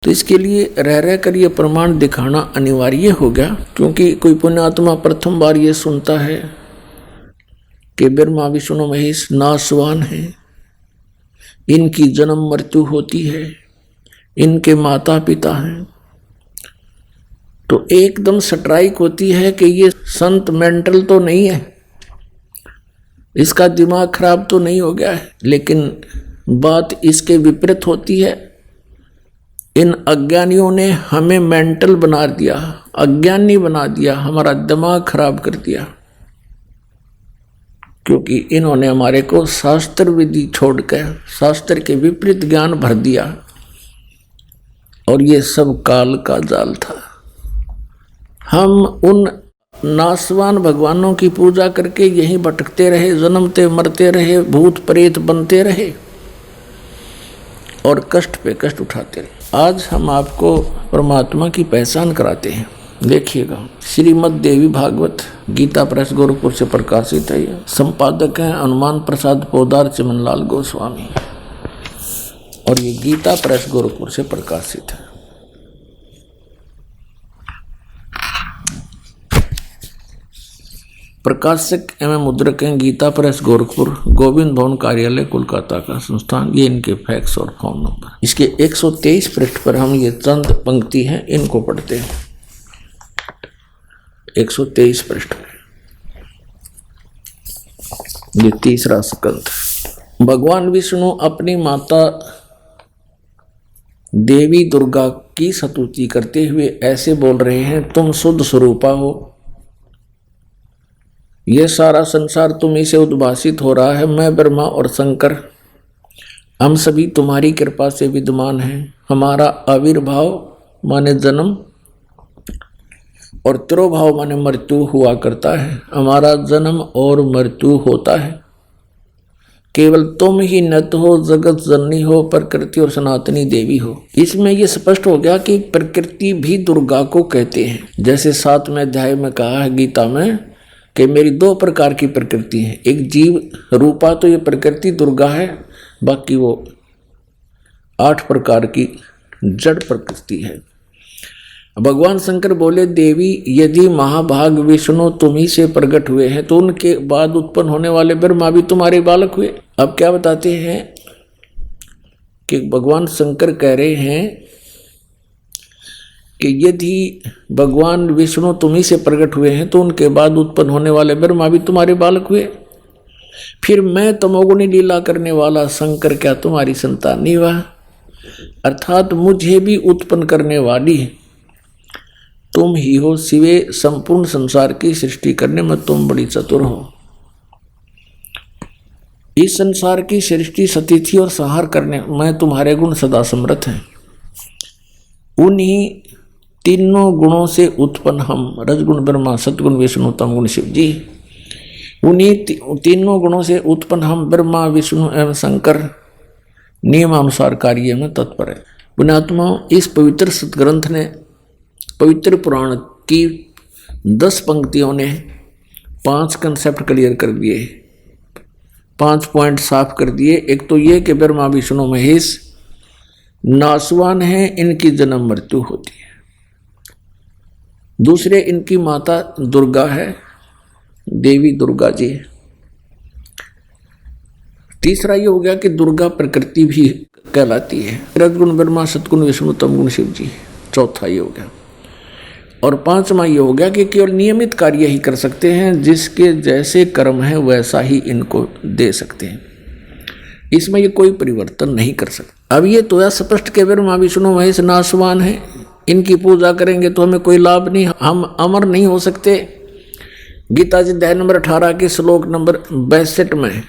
तो इसके लिए रह रह कर ये प्रमाण दिखाना अनिवार्य हो गया, क्योंकि कोई पुण्यात्मा प्रथम बार ये सुनता है कि ब्रह्मा विष्णु महेश नासवान है, इनकी जन्म मृत्यु होती है, इनके माता पिता हैं, तो एकदम स्ट्राइक होती है कि ये संत मेंटल तो नहीं है, इसका दिमाग खराब तो नहीं हो गया है। लेकिन बात इसके विपरीत होती है। इन अज्ञानियों ने हमें मेंटल बना दिया, अज्ञानी बना दिया, हमारा दिमाग खराब कर दिया, क्योंकि इन्होंने हमारे को शास्त्र विधि छोड़कर शास्त्र के विपरीत ज्ञान भर दिया। और ये सब काल का जाल था। हम उन नासवान भगवानों की पूजा करके यहीं भटकते रहे, जन्मते मरते रहे, भूत प्रेत बनते रहे और कष्ट पे कष्ट उठाते रहे। आज हम आपको परमात्मा की पहचान कराते हैं। देखिएगा, श्रीमद् देवी भागवत गीता प्रेस गोरखपुर से प्रकाशित है। संपादक हैं हनुमान प्रसाद पोदार चमनलाल गोस्वामी और ये गीता प्रेस गोरखपुर से प्रकाशित है। प्रकाशक एवं मुद्रक हैं गीता प्रेस गोरखपुर, गोविंद भवन कार्यालय कोलकाता का संस्थान। ये इनके फैक्स और फोन नंबर। इसके 123 पृष्ठ पर हम ये चंद पंक्ति हैं, इनको पढ़ते हैं। 123 पृष्ठ में ये तीसरा स्कंद। भगवान विष्णु अपनी माता देवी दुर्गा की स्तुति करते हुए ऐसे बोल रहे हैं, तुम शुद्ध स्वरूपा हो, यह सारा संसार तुम्ही से उद्भासित हो रहा है। मैं ब्रह्मा और शंकर हम सभी तुम्हारी कृपा से विद्यमान हैं। हमारा आविर्भाव माने जन्म और तिरोभाव माने मृत्यु हुआ करता है। हमारा जन्म और मृत्यु होता है, केवल तुम ही नत हो, जगत जननी हो, प्रकृति और सनातनी देवी हो। इसमें यह स्पष्ट हो गया कि प्रकृति भी दुर्गा को कहते हैं। जैसे 7वें अध्याय में कहा है गीता में कि मेरी 2 प्रकार की प्रकृति है, एक जीव रूपा तो ये प्रकृति दुर्गा है, बाकी वो 8 प्रकार की जड़ प्रकृति है। भगवान शंकर बोले, देवी यदि महाभाग विष्णु तुम्ही से प्रकट हुए हैं तो उनके बाद उत्पन्न होने वाले ब्रह्मा भी तुम्हारे बालक हुए। अब क्या बताते हैं कि भगवान शंकर कह रहे हैं कि यदि भगवान विष्णु तुम्ही से प्रकट हुए हैं तो उनके बाद उत्पन्न होने वाले ब्रह्मा भी तुम्हारे बालक हुए। फिर मैं तमोगुणी लीला करने वाला शंकर क्या तुम्हारी संतान नहीं हुआ? अर्थात मुझे भी उत्पन्न करने वाली तुम ही हो। सिवे संपूर्ण संसार की सृष्टि करने में तुम बड़ी चतुर हो। इस संसार की सृष्टि स्थिति और संहार करने में तुम्हारे गुण सदा समर्थ हैं। उन्हीं तीनों गुणों से उत्पन्न हम, रजगुण ब्रह्मा, सतगुण विष्णु, तमगुण शिव जी, उन्हीं तीनों गुणों से उत्पन्न हम ब्रह्मा विष्णु एवं शंकर नियमानुसार कार्य में तत्पर है। पुण्यात्मा, इस पवित्र सतग्रंथ ने, पवित्र पुराण की 10 पंक्तियों ने 5 कंसेप्ट क्लियर कर दिए, 5 पॉइंट साफ कर दिए। एक तो ये कि ब्रह्मा विष्णु महेश नासवान है, इनकी जन्म मृत्यु होती है। दूसरे, इनकी माता दुर्गा है, देवी दुर्गा जी। तीसरा ये हो गया कि दुर्गा प्रकृति भी कहलाती है। रजगुण ब्रह्मा, सतगुण विष्णु, तमगुण शिव जी। चौथा ये हो गया। और 5वां ये हो गया कि केवल नियमित कार्य ही कर सकते हैं, जिसके जैसे कर्म है वैसा ही इनको दे सकते हैं। इसमें ये कोई परिवर्तन नहीं कर सकते। अब ये तो स्पष्ट के ब्रह्मा विष्णु महेश नासवान है, इनकी पूजा करेंगे तो हमें कोई लाभ नहीं, हम अमर नहीं हो सकते। गीता जी अध्याय नंबर 18 के श्लोक नंबर 62 में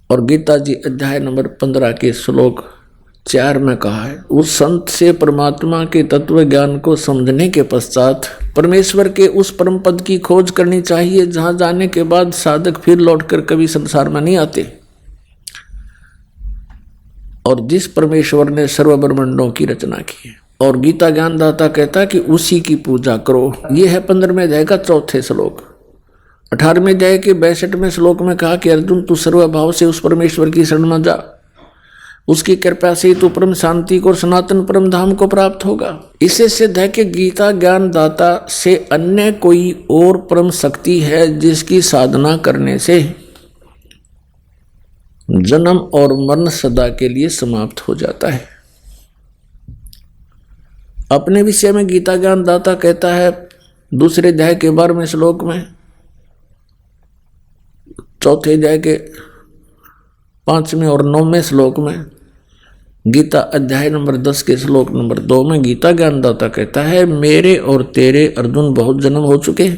और गीता जी अध्याय नंबर 15 के श्लोक 4 में कहा है, उस संत से परमात्मा के तत्व ज्ञान को समझने के पश्चात परमेश्वर के उस परम पद की खोज करनी चाहिए, जहां जाने के बाद साधक फिर लौटकर कभी संसार में नहीं आते, और जिस परमेश्वर ने सर्व ब्रह्मांडों की रचना की है। और गीता ज्ञानदाता कहता है कि उसी की पूजा करो। यह है 15वें अध्याय का 4थे श्लोक। 18वें अध्याय के 62वें श्लोक में कहा कि अर्जुन, तू सर्वभाव से उस परमेश्वर की शरण में जा, उसकी कृपा से ही तो परम शांति को और सनातन परम धाम को प्राप्त होगा। इससे सिद्ध है कि गीता ज्ञान दाता से अन्य कोई और परम शक्ति है जिसकी साधना करने से जन्म और मरण सदा के लिए समाप्त हो जाता है। अपने विषय में गीता ज्ञान दाता कहता है दूसरे अध्याय के 12वें श्लोक में, चौथे अध्याय के 5वें और 9वें श्लोक में, गीता अध्याय नंबर 10 के श्लोक नंबर 2 में गीता ज्ञानदाता कहता है मेरे और तेरे अर्जुन बहुत जन्म हो चुके,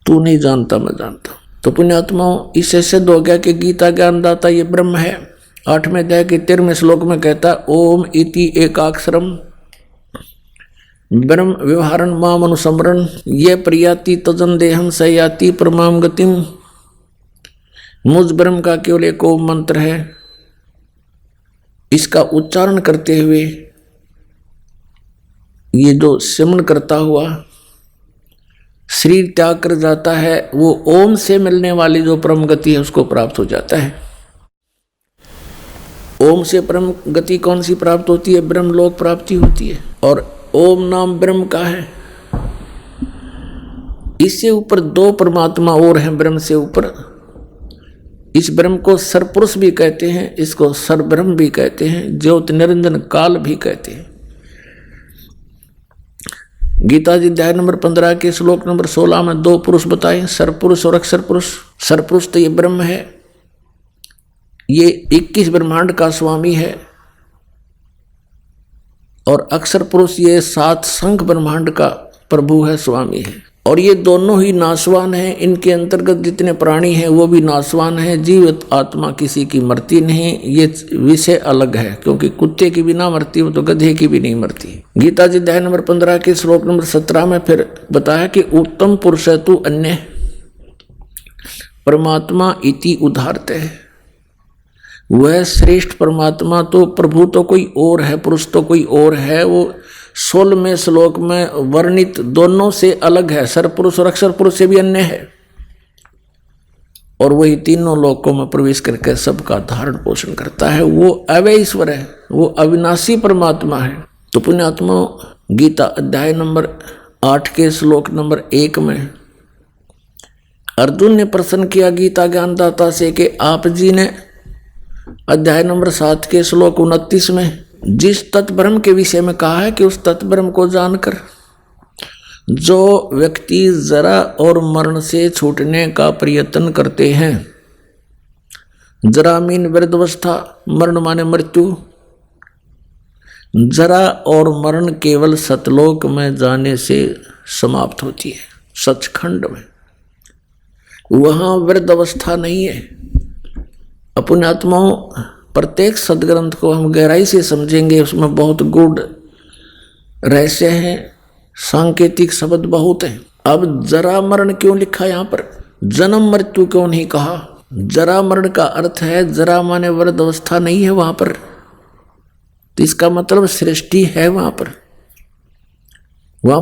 तू नहीं जानता मैं जानता। तो पुण्यात्माओं इससे सिद्ध हो गया कि गीता ज्ञानदाता ये ब्रह्म है। 8वें अध्याय के 13वें श्लोक में कहता है ओम इति एकाक्षरम ब्रह्म व्यवहारन माम अनुसमरण ये प्रियाति तजन देहम सयाति परमाम गतिम। मुझ ब्रह्म का केवल एक ओम मंत्र है, इसका उच्चारण करते हुए ये जो सिमरन करता हुआ शरीर त्याग कर जाता है वो ओम से मिलने वाली जो परम गति है उसको प्राप्त हो जाता है। ओम से परम गति कौन सी प्राप्त होती है? ब्रह्म लोक प्राप्ति होती है। और ओम नाम ब्रह्म का है। इससे ऊपर दो परमात्मा और हैं ब्रह्म से ऊपर। इस ब्रह्म को सरपुरुष भी कहते हैं, इसको सरब्रह्म भी कहते हैं, ज्योति निरंजन काल भी कहते हैं। गीता जी अध्याय नंबर 15 के श्लोक नंबर 16 में दो पुरुष बताए, सरपुरुष और अक्षर पुरुष। सरपुरुष तो ये ब्रह्म है, ये 21 ब्रह्मांड का स्वामी है। और अक्षर पुरुष ये 7 संख ब्रह्मांड का प्रभु है, स्वामी है। और ये दोनों ही नाशवान हैं। इनके अंतर्गत जितने प्राणी हैं वो भी नाशवान हैं। जीवित आत्मा किसी की मरती नहीं। ये विषय अलग है, क्योंकि कुत्ते की भी ना मरती हो तो गधे की भी नहीं मरती। गीता जी अध्याय नंबर 15 के श्लोक नंबर 17 में फिर बताया कि उत्तम पुरुष है तू अन्य परमात्मा इति उदाहरते है। वह श्रेष्ठ परमात्मा तो प्रभु तो कोई और है, पुरुष तो कोई और है। वो 16वें श्लोक में वर्णित दोनों से अलग है, सरपुरुष और अक्षर पुरुष से भी अन्य है। और वही तीनों लोकों में प्रवेश करके सबका धारण पोषण करता है। वो अव्यय ईश्वर है, वो अविनाशी परमात्मा है। तो पुण्यात्मा गीता अध्याय नंबर 8 के श्लोक नंबर 1 में अर्जुन ने प्रश्न किया गीता ज्ञानदाता से कि आप जी ने अध्याय नंबर 7 के श्लोक 29 में जिस तत्ब्रह्म के विषय में कहा है कि उस तत्ब्रह्म को जानकर जो व्यक्ति जरा और मरण से छूटने का प्रयत्न करते हैं, जरा मीन वृद्धावस्था, मरण माने मृत्यु, जरा और मरण केवल सतलोक में जाने से समाप्त होती है, सचखंड में। वहां वृद्धावस्था नहीं है। अपने आत्माओं प्रत्येक सदग्रंथ को हम गहराई से समझेंगे, उसमें बहुत गूढ़ रहस्य हैं, सांकेतिक शब्द बहुत हैं। अब जरा मरण क्यों लिखा यहाँ पर? जन्म मृत्यु क्यों नहीं कहा? जरा मरण का अर्थ है जरा माने वृद्ध अवस्था नहीं है वहां पर, तो इसका मतलब सृष्टि है वहां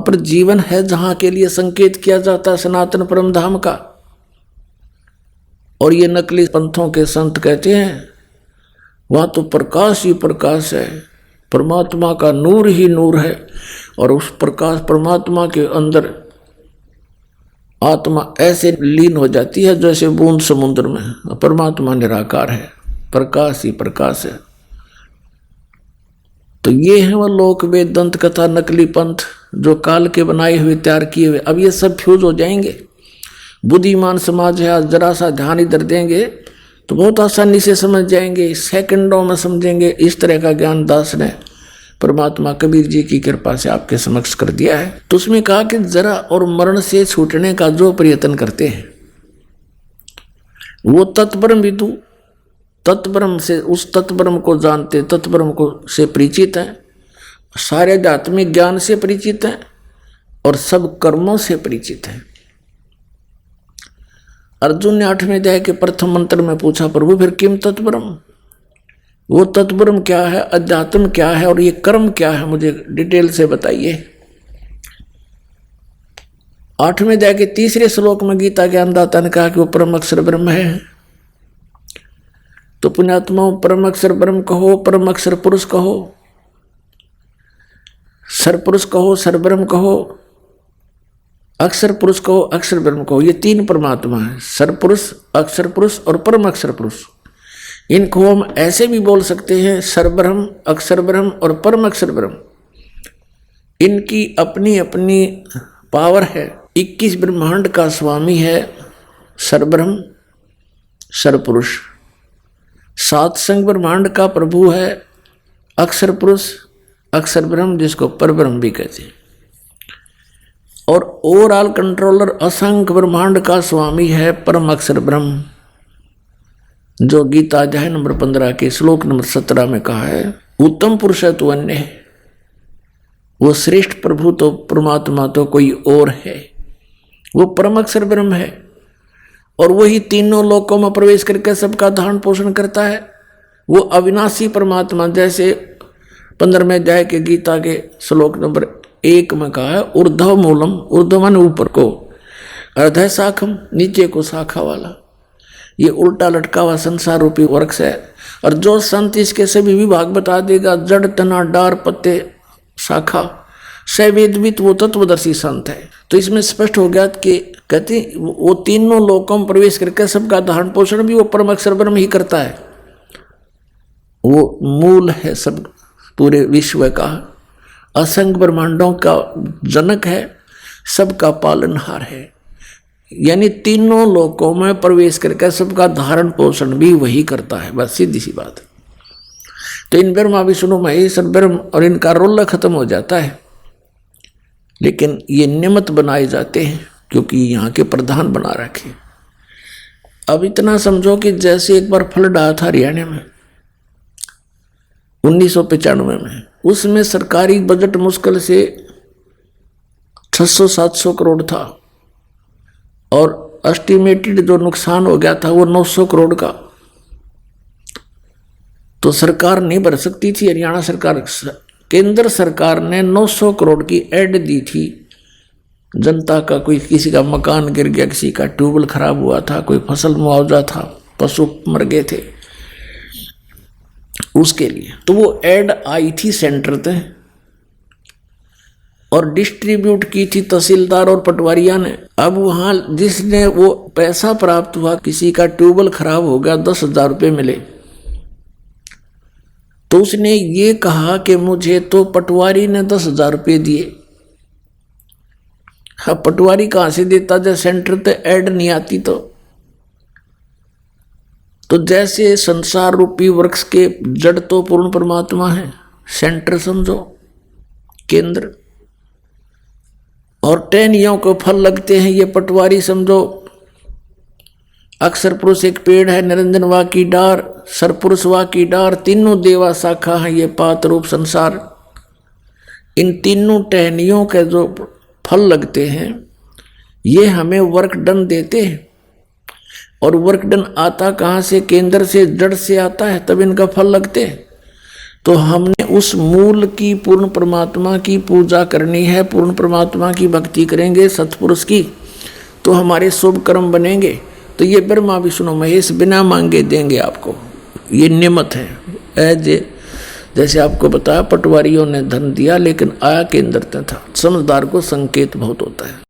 पर जीवन है, जहां के लिए संकेत किया जाता है सनातन परम धाम का। और ये नकली पंथों के संत कहते हैं वहां तो प्रकाश ही प्रकाश है, परमात्मा का नूर ही नूर है। और उस प्रकाश परमात्मा के अंदर आत्मा ऐसे लीन हो जाती है जैसे बूंद समुद्र में। परमात्मा निराकार है, प्रकाश ही प्रकाश है। तो ये है वह लोक वेद दंत कथा नकली पंथ जो काल के बनाए हुए तैयार किए हुए। अब ये सब फ्यूज हो जाएंगे। बुद्धिमान समाज है, आज जरा सा ध्यान इधर देंगे तो बहुत आसानी से समझ जाएंगे, सेकंडों में समझेंगे। इस तरह का ज्ञान दास ने परमात्मा कबीर जी की कृपा से आपके समक्ष कर दिया है। तो उसमें कहा कि जरा और मरण से छूटने का जो प्रयत्न करते हैं वो तत्ब्रह्म विदु, तत्ब्रह्म से उस तत्ब्रह्म को जानते, तत्ब्रह्म को से परिचित हैं, सारे आध्यात्मिक ज्ञान से परिचित हैं और सब कर्मों से परिचित हैं। अर्जुन ने 8वें अध्याय के प्रथम मंत्र में पूछा प्रभु फिर किम तत्ब्रह्म, वो तत्ब्रह्म क्या है, अध्यात्म क्या है और ये कर्म क्या है, मुझे डिटेल से बताइए। 8वें अध्याय के 3 श्लोक में गीता ज्ञानदाता ने कहा कि वो परम अक्षर ब्रह्म है। तो पुण्यात्माओं परम अक्षर ब्रह्म कहो, परम अक्षर पुरुष कहो, सरपुरुष कहो, सरब्रह्म कहो, अक्षर पुरुष कहो, अक्षर ब्रह्म कहो। ये तीन परमात्मा है, सरपुरुष, अक्षर पुरुष और परम अक्षर पुरुष। इनको हम ऐसे भी बोल सकते हैं, सरब्रह्म, अक्षर ब्रह्म और परम अक्षर ब्रह्म। इनकी अपनी अपनी पावर है। 21 ब्रह्मांड का स्वामी है सरब्रह्म, सरपुरुष। 7 संग ब्रह्मांड का प्रभु है अक्षर पुरुष, अक्षर ब्रह्म, जिसको परब्रह्म भी कहते हैं। और ओवरऑल कंट्रोलर असंख्य ब्रह्मांड का स्वामी है परम अक्षर ब्रह्म, जो गीता अध्याय नंबर 15 के श्लोक नंबर 17 में कहा है, उत्तम पुरुष तो अन्य है। वो श्रेष्ठ प्रभु तो परमात्मा तो कोई और है, वो परम अक्षर ब्रह्म है। और वही तीनों लोकों में प्रवेश करके सबका धारण पोषण करता है। वो अविनाशी परमात्मा, जैसे 15वें अध्याय के गीता के श्लोक नंबर 1 में कहा है, ऊर्ध्व मूलम, ऊर्ध्व माने ऊपर को, अर्ध शाखम, नीचे को शाखा वाला। ये उल्टा लटका हुआ संसार रूपी वृक्ष है। और जो संत इसके सभी विभाग बता देगा, जड़, तना, डार, पत्ते, शाखा, सवेदवित, वो तत्वदर्शी संत है। तो इसमें स्पष्ट हो गया कि कहते वो तीनों लोकों में प्रवेश करके सबका धारण पोषण भी वो परम अक्षर ब्रह्म ही करता है। वो मूल है सब पूरे विश्व का, असंख्य ब्रह्मांडों का जनक है, सबका पालनहार है। यानी तीनों लोकों में प्रवेश करके सबका धारण पोषण भी वही करता है। बस सीधी सी बात। तो इन ब्रह्मा विष्णु महेश ब्रह्म और इनका रोल खत्म हो जाता है, लेकिन ये निमित्त बनाए जाते हैं क्योंकि यहाँ के प्रधान बना रखे। अब इतना समझो कि जैसे एक बार फ्लड आया था हरियाणा में 1995 में, उसमें सरकारी बजट मुश्किल से 600-700 करोड़ था और एस्टिमेटेड जो नुकसान हो गया था वो 900 करोड़ का। तो सरकार नहीं भर सकती थी, हरियाणा सरकार, केंद्र सरकार ने 900 करोड़ की ऐड दी थी। जनता का कोई, किसी का मकान गिर गया, किसी का ट्यूबवेल खराब हुआ था, कोई फसल मुआवजा था, पशु मर गए थे, उसके लिए। तो वो ऐड आई थी सेंटर पे और डिस्ट्रीब्यूट की थी तहसीलदार और पटवारिया ने। अब वहां जिसने वो पैसा प्राप्त हुआ, किसी का ट्यूबवेल खराब हो गया, 10,000 रुपये मिले, तो उसने ये कहा कि मुझे तो पटवारी ने 10,000 रुपये दिए। हाँ, पटवारी कहाँ से देता जब सेंटर पे ऐड नहीं आती। तो जैसे संसार रूपी वृक्ष के जड़ तो पूर्ण परमात्मा है, सेंटर समझो केंद्र, और टहनियों को फल लगते हैं ये पटवारी समझो। अक्षर पुरुष एक पेड़ है, निरंजन वा की डार, सरपुरुष वा की डार, तीनों देवा शाखा है ये पात रूप संसार। इन तीनों टहनियों के जो फल लगते हैं ये हमें वर्क डन देते हैं। और वर्क डन आता कहाँ से? केंद्र से, जड़ से आता है, तब इनका फल लगते हैं। तो हमने उस मूल की, पूर्ण परमात्मा की पूजा करनी है, पूर्ण परमात्मा की भक्ति करेंगे, सत्पुरुष की, तो हमारे शुभ कर्म बनेंगे। तो ये ब्रह्मा विष्णु महेश बिना मांगे देंगे आपको, ये नियमत है। जैसे आपको बताया पटवारियों ने धन दिया लेकिन आया केंद्र से था। समझदार को संकेत बहुत होता है।